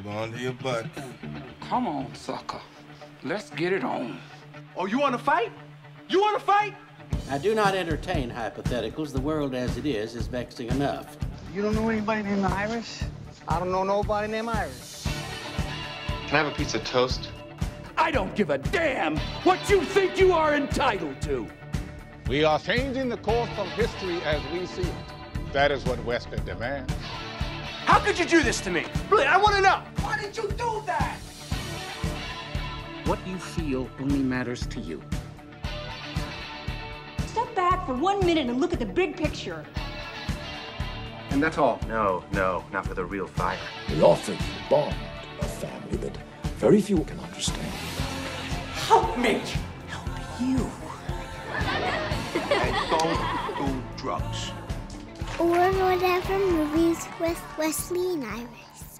Hold on to your butt. Come on, sucker. Let's get it on. Oh, you want to fight? You want to fight? I do not entertain hypotheticals. The world as it is vexing enough. You don't know anybody named Iris? I don't know nobody named Iris. Can I have a piece of toast? I don't give a damn what you think you are entitled to. We are changing the course of history as we see it. That is what Western demands. How could you do this to me? Really, I want to know. Why did you do that? What you feel only matters to you. Step back for 1 minute and look at the big picture. And that's all? No, not with a real fire. We offer you a bond, a family that very few can understand. Help me. Help you. And don't do drugs. Or whatever movies with Wesley and Iris.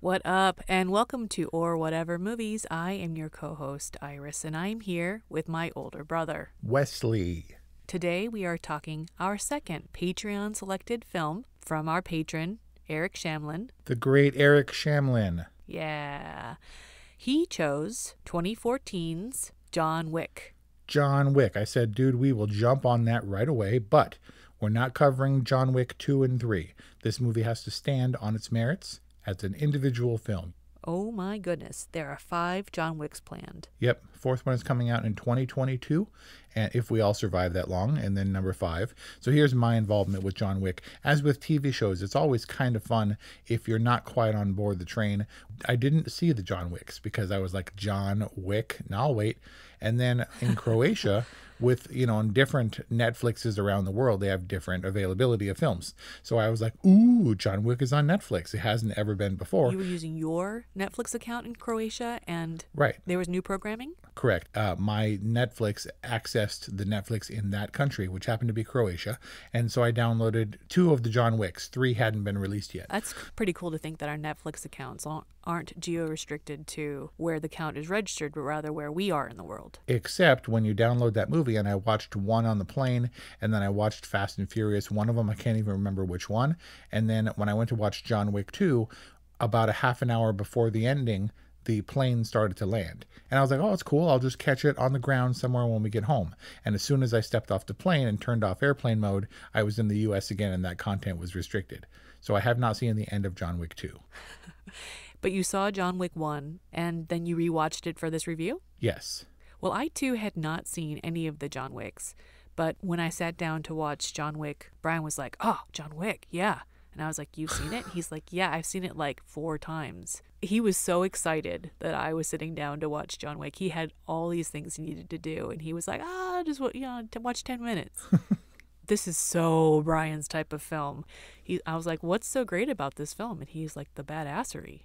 What up, and welcome to Or Whatever Movies. I am your co-host, Iris, and I'm here with my older brother, Wesley. Today we are talking our second Patreon-selected film from our patron, Eric Shamlin. The great Eric Shamlin. Yeah. He chose 2014's John Wick. John Wick. I said, dude, we will jump on that right away, but we're not covering John Wick 2 and 3. This movie has to stand on its merits as an individual film. Oh my goodness, there are 5 John Wicks planned. Yep, fourth one is coming out in 2022, and if we all survive that long, and then number 5. So here's my involvement with John Wick. As with TV shows, it's always kind of fun if you're not quite on board the train. I didn't see the John Wicks because I was like, John Wick? No, I'll wait. And then in Croatia, with, on different Netflixes around the world, they have different availability of films. So I was like, ooh, John Wick is on Netflix. It hasn't ever been before. You were using your Netflix account in Croatia, and right. There was new programming? Correct. My Netflix accessed the Netflix in that country, which happened to be Croatia. And so I downloaded 2 of the John Wicks. 3 hadn't been released yet. That's pretty cool to think that our Netflix accounts aren't geo-restricted to where the account is registered, but rather where we are in the world. Except when you download that movie, and I watched one on the plane, and then I watched Fast and Furious. One of them, I can't even remember which one. And then when I went to watch John Wick 2, about a half an hour before the ending, the plane started to land. And I was like, oh, it's cool. I'll just catch it on the ground somewhere when we get home. And as soon as I stepped off the plane and turned off airplane mode, I was in the US again, and that content was restricted. So I have not seen the end of John Wick 2. But you saw John Wick 1, and then you rewatched it for this review? Yes. Well, I too had not seen any of the John Wicks. But when I sat down to watch John Wick, Brian was like, oh, John Wick, yeah. And I was like, you've seen it? He's like, yeah, I've seen it like 4 times. He was so excited that I was sitting down to watch John Wick. He had all these things he needed to do. And he was like, just watch 10 minutes. This is so Brian's type of film. I was like, what's so great about this film? And he's like, the badassery.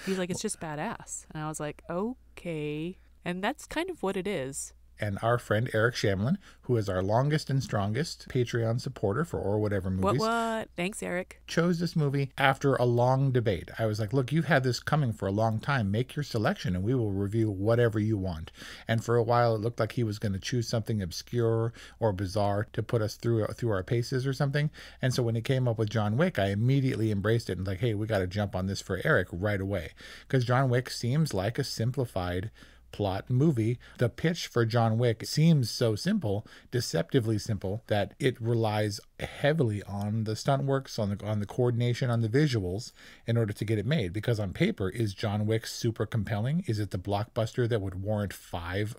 He's like, it's just badass. And I was like, okay. And that's kind of what it is. And our friend Eric Shamlin, who is our longest and strongest Patreon supporter for Or Whatever Movies. What? Thanks, Eric. Chose this movie after a long debate. I was like, look, you've had this coming for a long time. Make your selection and we will review whatever you want. And for a while, it looked like he was going to choose something obscure or bizarre to put us through our paces or something. And so when he came up with John Wick, I immediately embraced it and like, hey, we got to jump on this for Eric right away. Because John Wick seems like a simplified plot movie. The pitch for John Wick seems so simple, deceptively simple, that it relies heavily on the stunt works, on the coordination, on the visuals in order to get it made. Because on paper, is John Wick super compelling? Is it the blockbuster that would warrant 5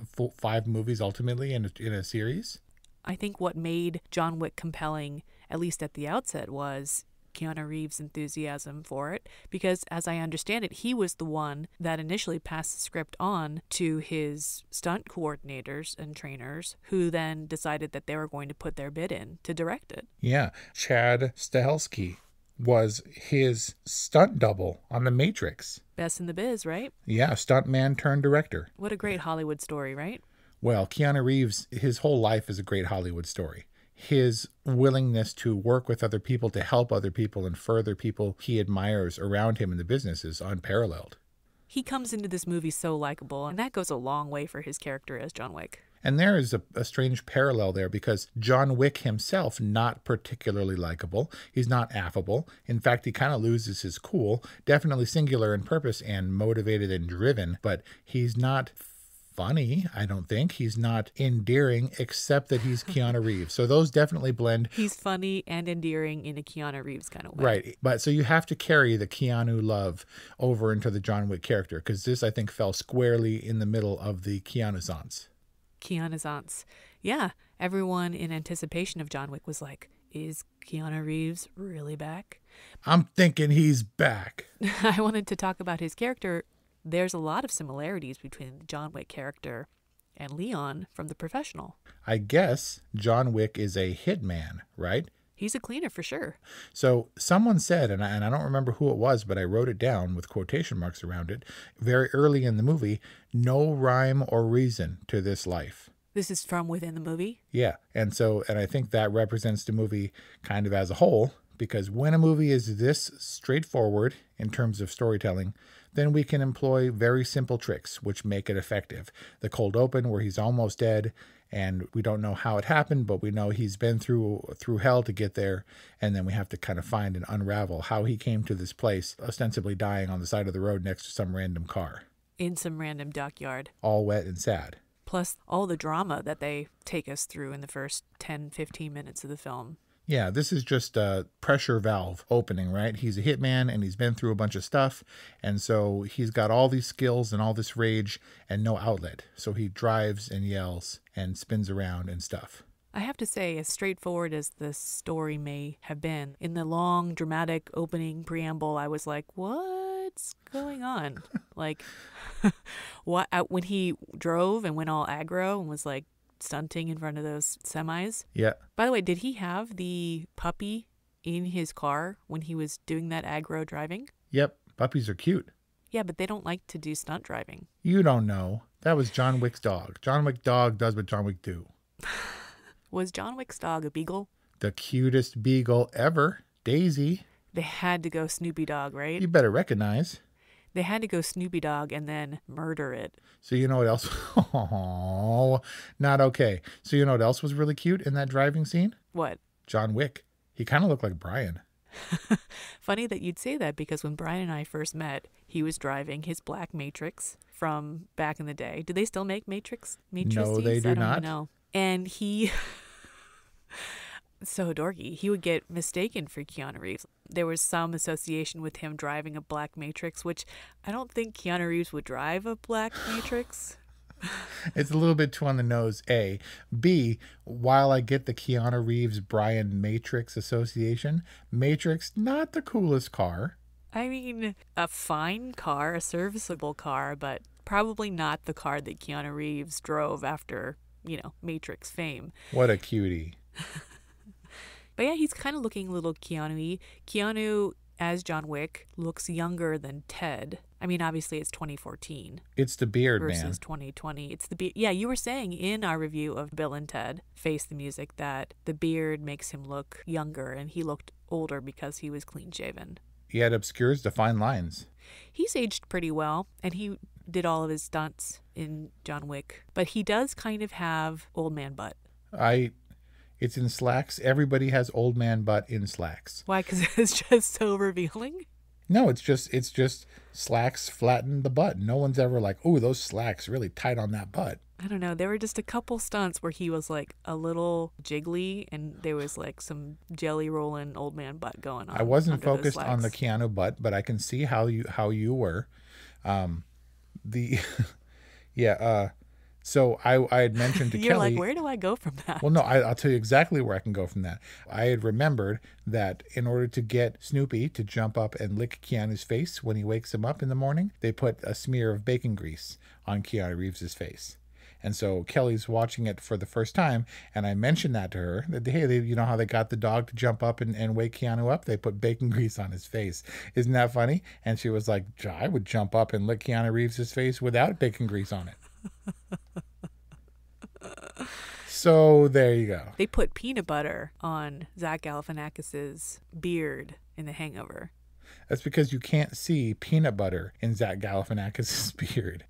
movies ultimately in a series? I think what made John Wick compelling, at least at the outset, was Keanu Reeves' enthusiasm for it, because as I understand it, he was the one that initially passed the script on to his stunt coordinators and trainers, who then decided that they were going to put their bid in to direct it. Yeah, Chad Stahelski was his stunt double on The Matrix. Best in the biz, right? Yeah, stuntman turned director. What a great Hollywood story, right? Well, Keanu Reeves, his whole life is a great Hollywood story. His willingness to work with other people, to help other people and further people he admires around him in the business is unparalleled. He comes into this movie so likable, and that goes a long way for his character as John Wick. And there is a strange parallel there because John Wick himself, not particularly likable. He's not affable. In fact, he kind of loses his cool. Definitely singular in purpose and motivated and driven, but he's not funny, I don't think. He's not endearing, except that he's Keanu Reeves. So those definitely blend. He's funny and endearing in a Keanu Reeves kind of way. Right. But so you have to carry the Keanu love over into the John Wick character, because this, I think, fell squarely in the middle of the Keanussaince. Keanussaince. Yeah. Everyone in anticipation of John Wick was like, is Keanu Reeves really back? I'm thinking he's back. I wanted to talk about his character. There's a lot of similarities between the John Wick character and Leon from The Professional. I guess John Wick is a hitman, right? He's a cleaner for sure. So someone said, and I don't remember who it was, but I wrote it down with quotation marks around it, very early in the movie, no rhyme or reason to this life. This is from within the movie? Yeah. And I think that represents the movie kind of as a whole, because when a movie is this straightforward in terms of storytelling, then we can employ very simple tricks which make it effective. The cold open where he's almost dead and we don't know how it happened, but we know he's been through hell to get there. And then we have to kind of find and unravel how he came to this place, ostensibly dying on the side of the road next to some random car. In some random dockyard. All wet and sad. Plus all the drama that they take us through in the first 10, 15 minutes of the film. Yeah, this is just a pressure valve opening, right? He's a hitman and he's been through a bunch of stuff. And so he's got all these skills and all this rage and no outlet. So he drives and yells and spins around and stuff. I have to say, as straightforward as the story may have been, in the long, dramatic opening preamble, I was like, what's going on? Like, what? When he drove and went all aggro and was like, stunting in front of those semis. Yeah. By the way, did he have the puppy in his car when he was doing that aggro driving? Yep. Puppies are cute. Yeah, but they don't like to do stunt driving. You don't know. That was John Wick's dog. John Wick's dog does what John Wick do. Was John Wick's dog a beagle? The cutest beagle ever. Daisy. They had to go Snoopy Dog, right? You better recognize. They had to go Snoopy Dog and then murder it. So you know what else? Oh, not okay. So you know what else was really cute in that driving scene? What? John Wick. He kind of looked like Brian. Funny that you'd say that, because when Brian and I first met, he was driving his black Matrix from back in the day. Do they still make Matrix? No, they do not. Know. And he... so dorky. He would get mistaken for Keanu Reeves. There was some association with him driving a black Matrix, which I don't think Keanu Reeves would drive a black Matrix. It's a little bit too on the nose, A. B, while I get the Keanu Reeves Brian Matrix association, Matrix, not the coolest car. I mean, a fine car, a serviceable car, but probably not the car that Keanu Reeves drove after, Matrix fame. What a cutie. But yeah, he's kind of looking a little Keanu-y. Keanu, as John Wick, looks younger than Ted. I mean, obviously it's 2014. It's the beard, versus man. 2020. It's the beard. Yeah, you were saying in our review of Bill and Ted Face the Music that the beard makes him look younger, and he looked older because he was clean shaven. He had obscures to fine lines. He's aged pretty well, and he did all of his stunts in John Wick. But he does kind of have old man butt. It's in slacks. Everybody has old man butt in slacks. Why? Because it's just so revealing? No, it's just slacks flatten the butt. No one's ever like, oh, those slacks really tight on that butt. I don't know. There were just a couple stunts where he was like a little jiggly and there was like some jelly rolling old man butt going on. I wasn't focused on the Keanu butt, but I can see how you were. So I had mentioned to You're Kelly. like, where do I go from that? Well, no, I'll tell you exactly where I can go from that. I had remembered that in order to get Snoopy to jump up and lick Keanu's face when he wakes him up in the morning, they put a smear of bacon grease on Keanu Reeves's face. And so Kelly's watching it for the first time, and I mentioned that to her, that, hey, you know how they got the dog to jump up and wake Keanu up? They put bacon grease on his face. Isn't that funny? And she was like, I would jump up and lick Keanu Reeves's face without bacon grease on it. So there you go. They put peanut butter on Zach Galifianakis's beard in The Hangover. That's because you can't see peanut butter in Zach Galifianakis's beard.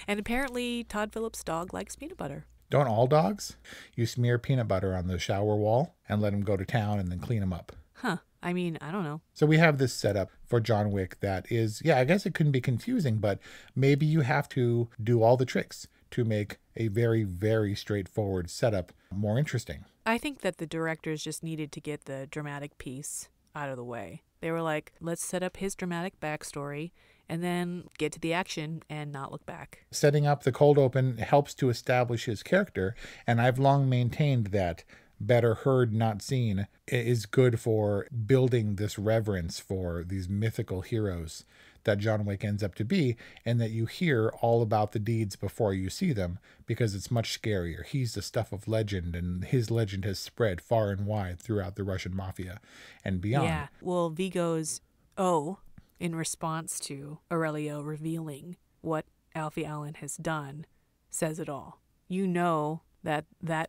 And apparently Todd Phillips' dog likes peanut butter. Don't all dogs? You smear peanut butter on the shower wall and let them go to town and then clean them up. Huh. I mean, I don't know. So we have this setup for John Wick that is, yeah, I guess it couldn't be confusing, but maybe you have to do all the tricks to make a very, very straightforward setup more interesting. I think that the directors just needed to get the dramatic piece out of the way. They were like, let's set up his dramatic backstory and then get to the action and not look back. Setting up the cold open helps to establish his character, and I've long maintained that better heard, not seen is good for building this reverence for these mythical heroes that John Wick ends up to be, and that you hear all about the deeds before you see them, because it's much scarier. He's the stuff of legend, and his legend has spread far and wide throughout the Russian mafia and beyond. Yeah, well, Vigo's O, in response to Aurelio revealing what Alfie Allen has done, says it all. You know that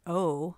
O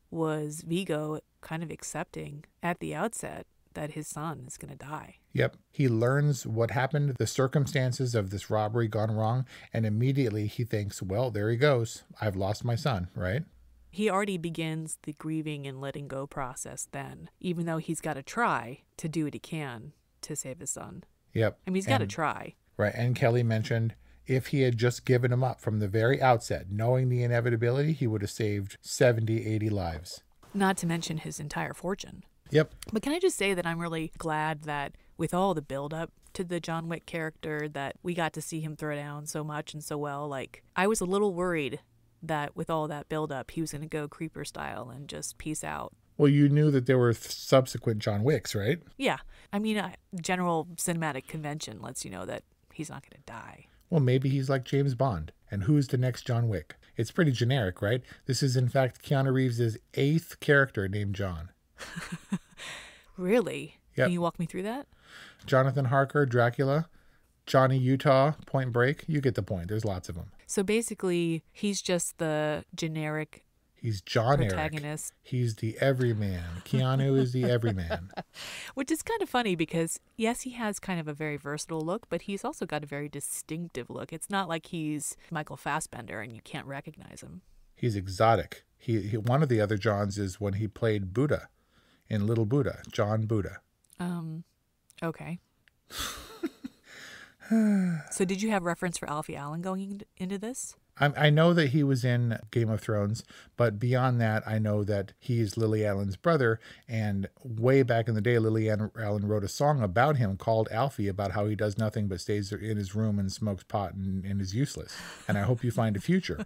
was Vigo kind of accepting at the outset that his son is going to die. Yep. He learns what happened, the circumstances of this robbery gone wrong, and immediately he thinks, well, there he goes. I've lost my son, right? He already begins the grieving and letting go process then, even though he's got to try to do what he can to save his son. Yep. I mean, he's got to try. Right. And Kelly mentioned if he had just given him up from the very outset, knowing the inevitability, he would have saved 70, 80 lives. Not to mention his entire fortune. Yep. But can I just say that I'm really glad that with all the build-up to the John Wick character, that we got to see him throw down so much and so well. Like, I was a little worried that with all that build-up, he was going to go creeper style and just peace out. Well, you knew that there were subsequent John Wicks, right? Yeah. I mean, general cinematic convention lets you know that he's not going to die. Well, maybe he's like James Bond. And who's the next John Wick? It's pretty generic, right? This is, in fact, Keanu Reeves' 8th character named John. Really? Yep. Can you walk me through that? Jonathan Harker, Dracula, Johnny Utah, Point Break. You get the point. There's lots of them. So basically, he's just the generic He's John protagonist. Eric. He's the everyman. Keanu is the everyman. Which is kind of funny because, yes, he has kind of a very versatile look, but he's also got a very distinctive look. It's not like he's Michael Fassbender and you can't recognize him. He's exotic. He one of the other Johns is when he played Buddha in Little Buddha, John Buddha. Okay. So did you have reference for Alfie Allen going into this? I know that he was in Game of Thrones, but beyond that, I know that he's Lily Allen's brother. And way back in the day, Lily Allen wrote a song about him called Alfie, about how he does nothing but stays in his room and smokes pot and is useless. And I hope you find a future.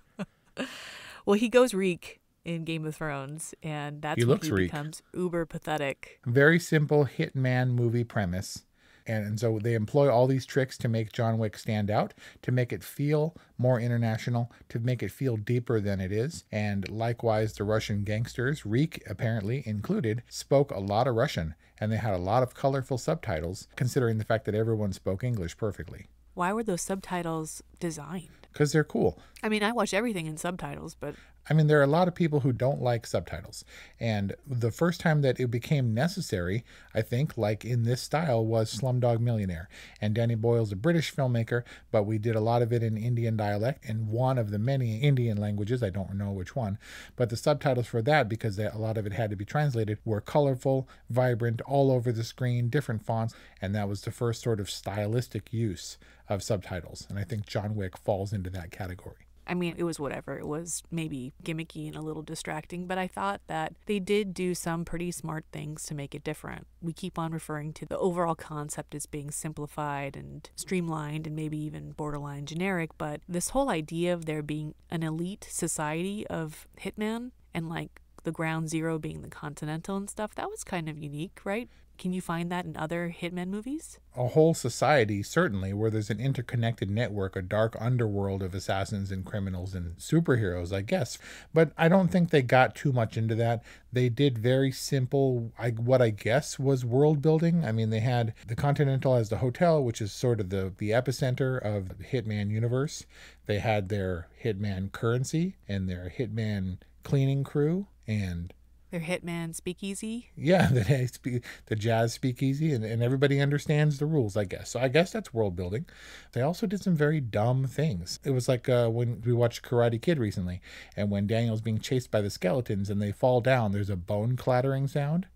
Well, he goes reek in Game of Thrones, and that's when he becomes uber pathetic. Very simple hitman movie premise. And so they employ all these tricks to make John Wick stand out, to make it feel more international, to make it feel deeper than it is. And likewise, the Russian gangsters, Reek apparently included, spoke a lot of Russian. And they had a lot of colorful subtitles, considering the fact that everyone spoke English perfectly. Why were those subtitles designed? Because they're cool. I mean, I watch everything in subtitles, but... I mean, there are a lot of people who don't like subtitles. And the first time that it became necessary, I think, like in this style, was Slumdog Millionaire. And Danny Boyle's a British filmmaker, but we did a lot of it in Indian dialect, in one of the many Indian languages. I don't know which one. But the subtitles for that, because a lot of it had to be translated, were colorful, vibrant, all over the screen, different fonts. And that was the first sort of stylistic use of subtitles. And I think John Wick falls into that category. I mean, it was whatever. It was maybe gimmicky and a little distracting, but I thought that they did do some pretty smart things to make it different. We keep on referring to the overall concept as being simplified and streamlined and maybe even borderline generic, but this whole idea of there being an elite society of hitman and like the ground zero being the Continental and stuff, that was kind of unique, right? Can you find that in other hitman movies? A whole society, certainly, where there's an interconnected network, a dark underworld of assassins and criminals and superheroes, I guess. But I don't think they got too much into that. They did very simple, what I guess was world building. I mean, they had the Continental as the hotel, which is sort of the epicenter of the Hitman universe. They had their Hitman currency and their Hitman cleaning crew, and Their hitman speakeasy. Yeah, the jazz speakeasy, and everybody understands the rules, I guess. So I guess that's world building. They also did some very dumb things. It was like when we watched Karate Kid recently, and when Daniel's being chased by the skeletons and they fall down, there's a bone clattering sound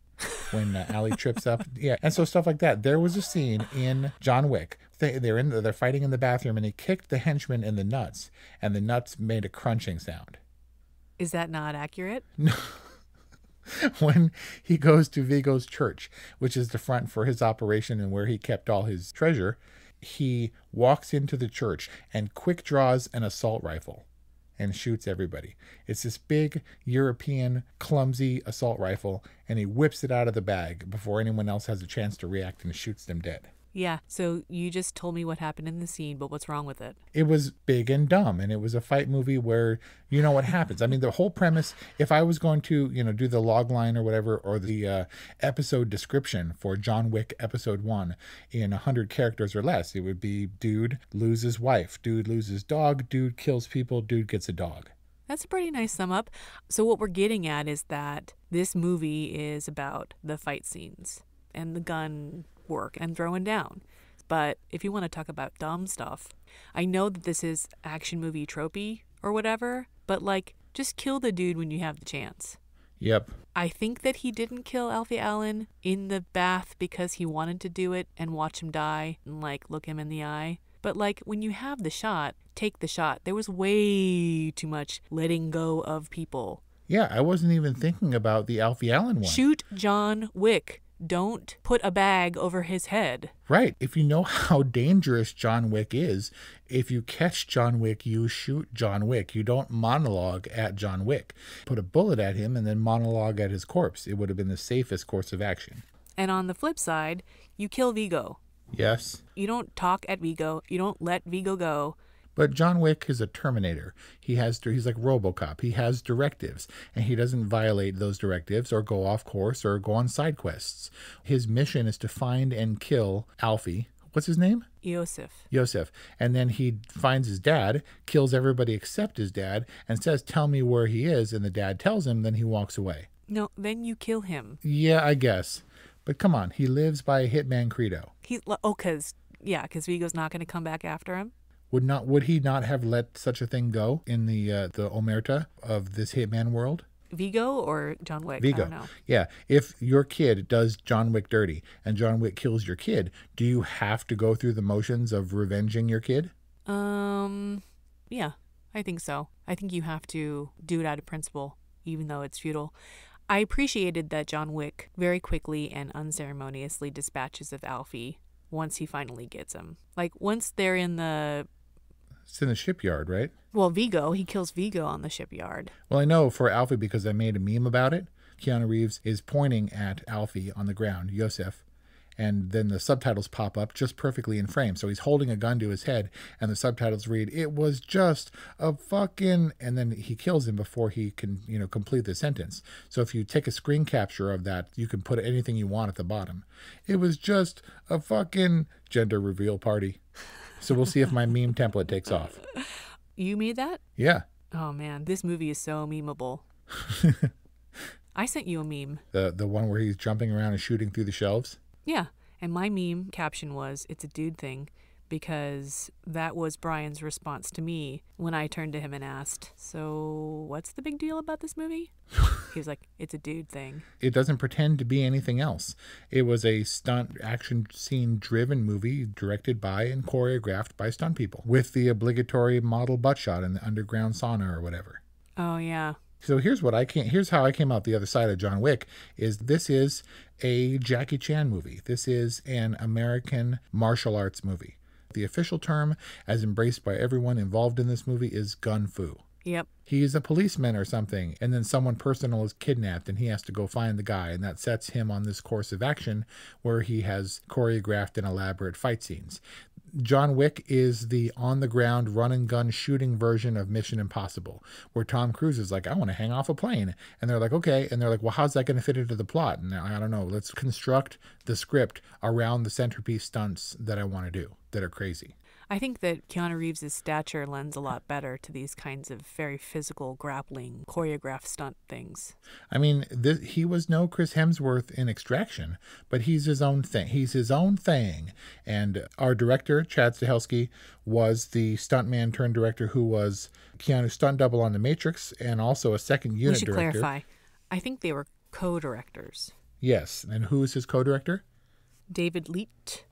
when Allie trips up. Yeah, and so stuff like that. There was a scene in John Wick. They're fighting in the bathroom, and he kicked the henchman in the nuts, and the nuts made a crunching sound. Is that not accurate? No. When he goes to Vigo's church, which is the front for his operation and where he kept all his treasure, he walks into the church and quick draws an assault rifle and shoots everybody. It's this big European clumsy assault rifle, and he whips it out of the bag before anyone else has a chance to react and shoots them dead. Yeah, so you just told me what happened in the scene, but what's wrong with it? It was big and dumb, and it was a fight movie where you know what happens. I mean, the whole premise, if I was going to, do the log line or whatever, or the episode description for John Wick Episode 1 in 100 characters or less, it would be dude loses wife, dude loses dog, dude kills people, dude gets a dog. That's a pretty nice sum up. So what we're getting at is that this movie is about the fight scenes and the gun work and throwing down. But if you want to talk about dumb stuff, I know that this is action movie tropey or whatever, but just kill the dude when you have the chance. Yep. I think that he didn't kill Alfie Allen in the bath because he wanted to do it and watch him die and look him in the eye. But when you have the shot, take the shot. There was way too much letting go of people. Yeah, I wasn't even thinking about the Alfie Allen one. Shoot John Wick. Don't put a bag over his head. Right. If you know how dangerous John Wick is, if you catch John Wick, you shoot John Wick. You don't monologue at John Wick. Put a bullet at him and then monologue at his corpse. It would have been the safest course of action. And on the flip side, you kill Vigo. Yes. You don't talk at Vigo. You don't let Vigo go. But John Wick is a Terminator. He's like RoboCop. He has directives, and he doesn't violate those directives or go off course or go on side quests. His mission is to find and kill Alfie. What's his name? Yosef. And then he finds his dad, kills everybody except his dad, and says, "Tell me where he is." And the dad tells him, then he walks away. No, then you kill him. Yeah, I guess. But come on, he lives by a hitman credo. Because Vigo's not going to come back after him. Would he not have let such a thing go in the omerta of this hitman world? Vigo or John Wick? Vigo. I don't know. Yeah. If your kid does John Wick dirty and John Wick kills your kid, do you have to go through the motions of revenging your kid? Yeah, I think so. I think you have to do it out of principle, even though it's futile. I appreciated that John Wick very quickly and unceremoniously dispatches of Alfie once he finally gets him. Once they're in the... It's in the shipyard, right? Well, he kills Vigo on the shipyard. Well, I know for Alfie because I made a meme about it. Keanu Reeves is pointing at Alfie on the ground, Yosef, and then the subtitles pop up just perfectly in frame. So he's holding a gun to his head, and the subtitles read, "It was just a fucking..." And then he kills him before he can, complete the sentence. So if you take a screen capture of that, you can put anything you want at the bottom. It was just a fucking gender reveal party. So we'll see if my meme template takes off. You made that? Yeah. Oh, man. This movie is so memeable. I sent you a meme. The one where he's jumping around and shooting through the shelves? Yeah. And my meme caption was, "It's a dude thing," because that was Brian's response to me when I turned to him and asked, "So what's the big deal about this movie?" He was like, "It's a dude thing." It doesn't pretend to be anything else. It was a stunt action scene driven movie directed by and choreographed by stunt people with the obligatory model butt shot in the underground sauna or whatever. Oh, yeah. So here's how I came out the other side of John Wick. This is a Jackie Chan movie. This is an American martial arts movie. The official term, as embraced by everyone involved in this movie, is gun fu. Yep. He's a policeman or something, and then someone personal is kidnapped, and he has to go find the guy, and that sets him on this course of action where he has choreographed and elaborate fight scenes. John Wick is the on-the-ground, run-and-gun shooting version of Mission Impossible, where Tom Cruise is like, "I want to hang off a plane." And they're like, "Okay." And they're like, "Well, how's that going to fit into the plot?" And I don't know. Let's construct the script around the centerpiece stunts that I want to do that are crazy. I think that Keanu Reeves' stature lends a lot better to these kinds of very physical, grappling, choreographed stunt things. I mean, he was no Chris Hemsworth in Extraction, but he's his own thing. He's his own thing. And our director, Chad Stahelski, was the stuntman turned director who was Keanu's stunt double on The Matrix and also a second unit director. We should clarify. I think they were co-directors. Yes. And who is his co-director? David Leitch.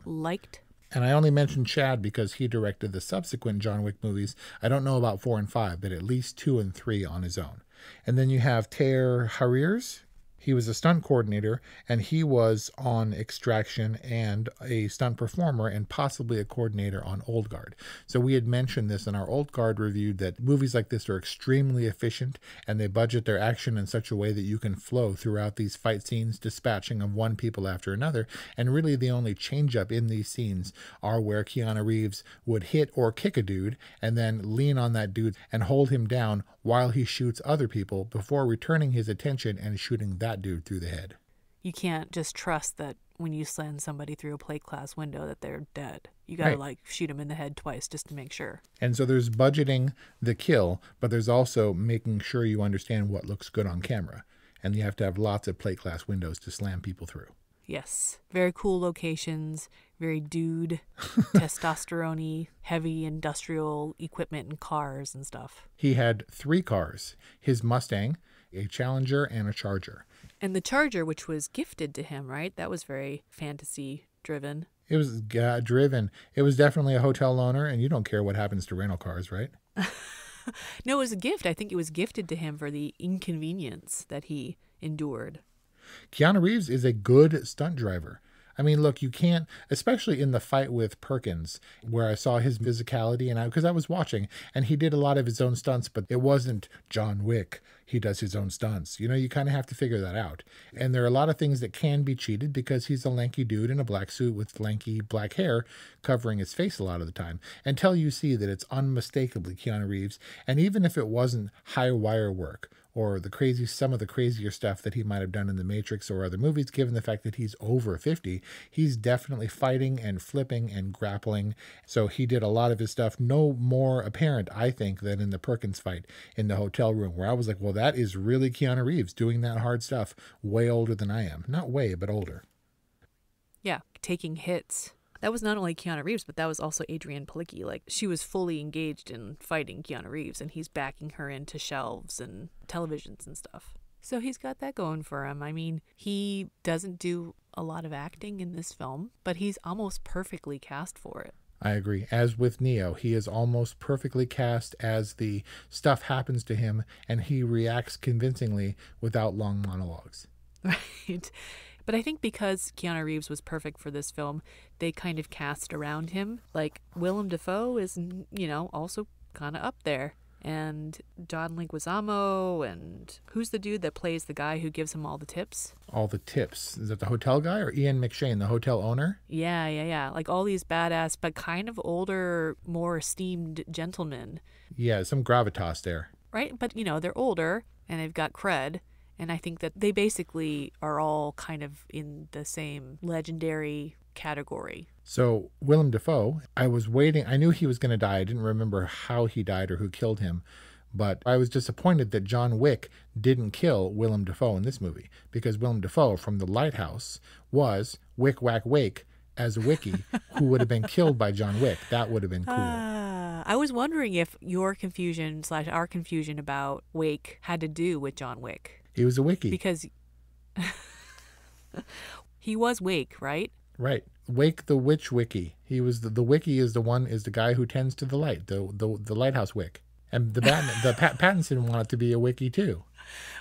And I only mentioned Chad because he directed the subsequent John Wick movies. I don't know about 4 and 5, but at least 2 and 3 on his own. And then you have Taher Harriers. He was a stunt coordinator, and he was on Extraction and a stunt performer and possibly a coordinator on Old Guard. So we had mentioned this in our Old Guard review, that movies like this are extremely efficient, and they budget their action in such a way that you can flow throughout these fight scenes, dispatching of one people after another. And really the only change up in these scenes are where Keanu Reeves would hit or kick a dude and then lean on that dude and hold him down while he shoots other people before returning his attention and shooting that dude through the head. You can't just trust that when you send somebody through a plate glass window that they're dead. You gotta shoot them in the head twice just to make sure. And so there's budgeting the kill, but there's also making sure you understand what looks good on camera. And you have to have lots of plate glass windows to slam people through. Yes. Very cool locations, very dude, testosterone-y, heavy industrial equipment and cars and stuff. He had 3 cars, his Mustang, a Challenger, and a Charger. And the Charger, which was gifted to him, right? That was very fantasy-driven. It was driven. It was definitely a hotel loaner, and you don't care what happens to rental cars, right? No, it was a gift. I think it was gifted to him for the inconvenience that he endured. Keanu Reeves is a good stunt driver. I mean, look, you can't, especially in the fight with Perkins, where I saw his physicality, and because I was watching, and he did a lot of his own stunts, but it wasn't John Wick. He does his own stunts. You know, you kind of have to figure that out. And there are a lot of things that can be cheated because he's a lanky dude in a black suit with lanky black hair covering his face a lot of the time, until you see that it's unmistakably Keanu Reeves. And even if it wasn't high wire work, or some of the crazier stuff that he might have done in The Matrix or other movies, given the fact that he's over 50, he's definitely fighting and flipping and grappling. So he did a lot of his stuff no more apparent, I think, than in the Perkins fight in the hotel room, where I was like, well, that is really Keanu Reeves doing that hard stuff, way older than I am. Not way, but older. Yeah, taking hits. That was not only Keanu Reeves, but that was also Adrienne Palicki. Like, she was fully engaged in fighting Keanu Reeves, and he's backing her into shelves and televisions and stuff. So he's got that going for him. I mean, he doesn't do a lot of acting in this film, but he's almost perfectly cast for it. I agree. As with Neo, he is almost perfectly cast as the stuff happens to him, and he reacts convincingly without long monologues. Right. But I think because Keanu Reeves was perfect for this film, they kind of cast around him. Like, Willem Dafoe is, also kind of up there. And John Leguizamo, and who's the dude that plays the guy who gives him all the tips? All the tips. Is that the hotel guy or Ian McShane, the hotel owner? Yeah. Like all these badass, but kind of older, more esteemed gentlemen. Yeah, some gravitas there. Right? But, they're older and they've got cred. And I think that they basically are all kind of in the same legendary category. So Willem Dafoe, I was waiting. I knew he was going to die. I didn't remember how he died or who killed him. But I was disappointed that John Wick didn't kill Willem Dafoe in this movie, because Willem Dafoe from The Lighthouse was Wick Wack Wake as a Wickie who would have been killed by John Wick. That would have been cool. I was wondering if your confusion / our confusion about Wake had to do with John Wick. He was a Wickie. Because he was Wake, right? Right. Wake the Witch Wickie. He was the Wickie is the guy who tends to the light, the lighthouse Wick. And the Pattinson wanted to be a Wickie too.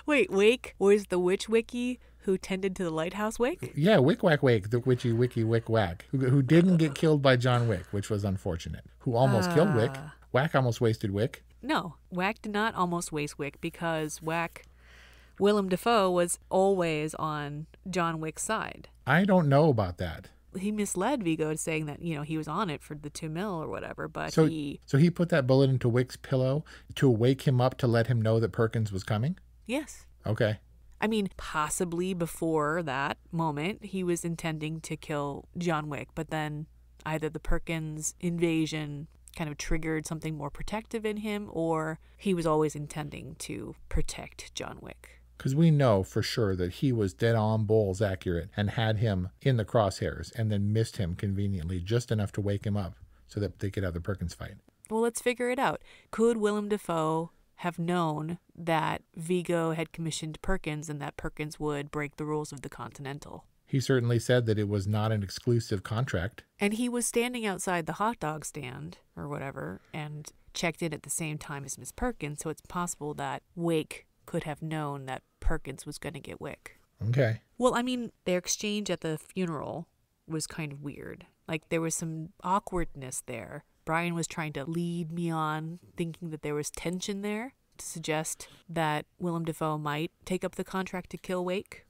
Wait, Wake was the witch Wickie who tended to the lighthouse Wake? Yeah, Wick Wack Wake, the witchy Wickie Wick Wack, who didn't get killed by John Wick, which was unfortunate. Who almost killed Wick. Wack almost wasted Wick. No, Wack did not almost waste Wick, because Willem Dafoe was always on John Wick's side. I don't know about that. He misled Viggo saying that, he was on it for the $2 million or whatever, but So he put that bullet into Wick's pillow to wake him up to let him know that Perkins was coming? Yes. Okay. I mean, possibly before that moment, he was intending to kill John Wick, but then either the Perkins invasion kind of triggered something more protective in him, or he was always intending to protect John Wick. Because we know for sure that he was dead on balls accurate and had him in the crosshairs and then missed him conveniently just enough to wake him up so that they could have the Perkins fight. Well, let's figure it out. Could Willem Dafoe have known that Vigo had commissioned Perkins and that Perkins would break the rules of the Continental? He certainly said that it was not an exclusive contract. And he was standing outside the hot dog stand or whatever and checked in at the same time as Miss Perkins, so it's possible that Wick could have known that Perkins was going to get Wick. Okay. Well, I mean, their exchange at the funeral was kind of weird. Like, there was some awkwardness there. Brian was trying to lead me on, thinking that there was tension there, to suggest that Willem Dafoe might take up the contract to kill Wick.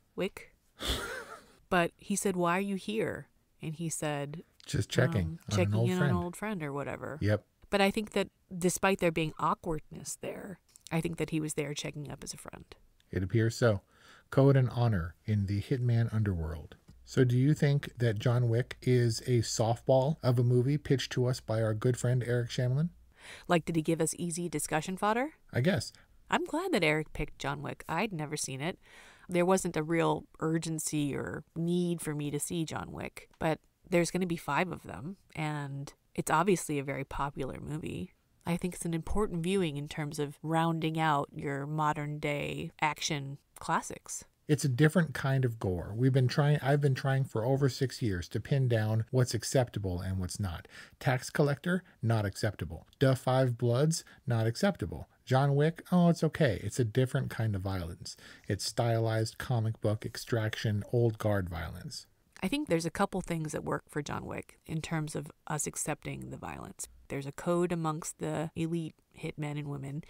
But he said, "Why are you here?" And he said, just checking on an old friend or whatever. Yep. But I think that despite there being awkwardness there, I think that he was there checking up as a friend. It appears so. Code and honor in the hitman underworld. So do you think that John Wick is a softball of a movie pitched to us by our good friend Eric Shamlin? Like, did he give us easy discussion fodder? I guess. I'm glad that Eric picked John Wick. I'd never seen it. There wasn't a real urgency or need for me to see John Wick, but there's going to be 5 of them, and it's obviously a very popular movie. I think it's an important viewing in terms of rounding out your modern day action classics. It's a different kind of gore. I've been trying for over 6 years to pin down what's acceptable and what's not. Tax collector, not acceptable. Da 5 Bloods, not acceptable. John Wick, oh, it's okay. It's a different kind of violence. It's stylized comic book extraction, old guard violence. I think there's a couple things that work for John Wick in terms of us accepting the violence. There's a code amongst the elite hitmen and women.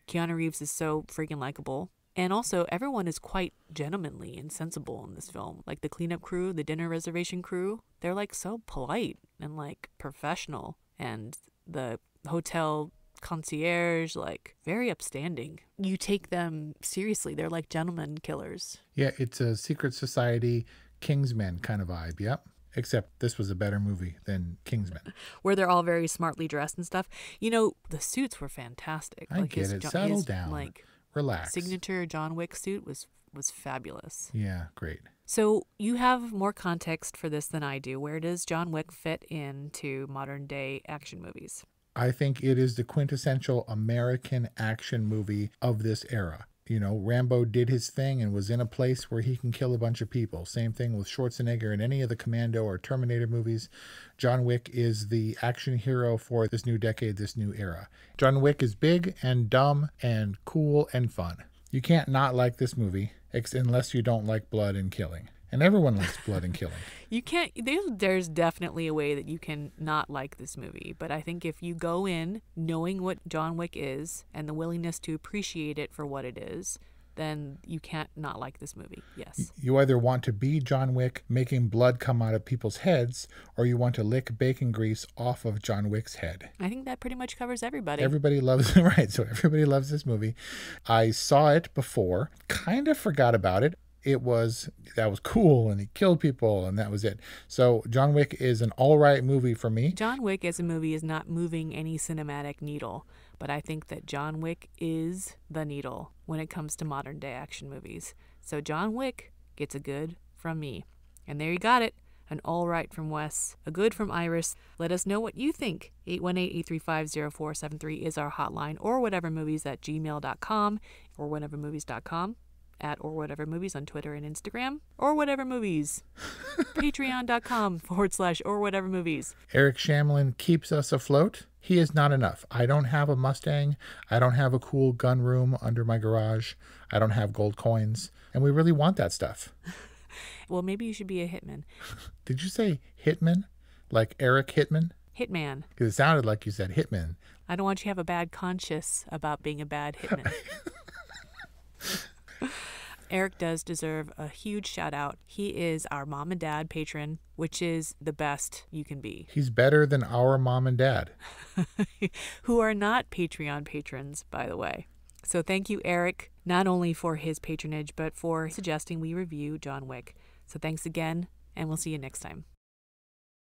Keanu Reeves is so freaking likable. And also, everyone is quite gentlemanly and sensible in this film. Like the cleanup crew, the dinner reservation crew, they're like so polite and like professional. And the hotel concierge, like very upstanding. You take them seriously. They're like gentleman killers. Yeah, it's a secret society Kingsmen kind of vibe. Yep. Except this was a better movie than Kingsman. Where they're all very smartly dressed and stuff. You know, the suits were fantastic. I get it. Settle down. Like, relax. Signature John Wick suit was fabulous. Yeah, great. So you have more context for this than I do. Where does John Wick fit into modern day action movies? I think it is the quintessential American action movie of this era. You know, Rambo did his thing and was in a place where he can kill a bunch of people. Same thing with Schwarzenegger in any of the Commando or Terminator movies. John Wick is the action hero for this new decade, this new era. John Wick is big and dumb and cool and fun. You can't not like this movie unless you don't like blood and killing. And everyone likes blood and killing. You can't, there's definitely a way that you can not like this movie. But I think if you go in knowing what John Wick is and the willingness to appreciate it for what it is, then you can't not like this movie. Yes. You either want to be John Wick making blood come out of people's heads, or you want to lick bacon grease off of John Wick's head. I think that pretty much covers everybody. Everybody loves it, right? So everybody loves this movie. I saw it before, kind of forgot about it. That was cool, and he killed people, and that was it. So John Wick is an all right movie for me. John Wick as a movie is not moving any cinematic needle, but I think that John Wick is the needle when it comes to modern day action movies. So John Wick gets a good from me. And there you got it. An all right from Wes, a good from Iris. Let us know what you think. 818-835-0473 is our hotline, or whatevermovies@gmail.com, or whatevermovies.com. at or whatever movies on Twitter and Instagram, or whatever movies. Patreon.com/or whatever movies. Eric Shamlin keeps us afloat. He is not enough. I don't have a Mustang. I don't have a cool gun room under my garage. I don't have gold coins. And we really want that stuff. Well, maybe you should be a hitman. Did you say hitman? Like Eric Hitman? Hitman. Because it sounded like you said hitman. I don't want you to have a bad conscience about being a bad hitman. Eric does deserve a huge shout out. He is our mom and dad patron, which is the best you can be. He's better than our mom and dad. Who are not Patreon patrons, by the way. So thank you, Eric, not only for his patronage, but for suggesting we review John Wick. So thanks again, and we'll see you next time.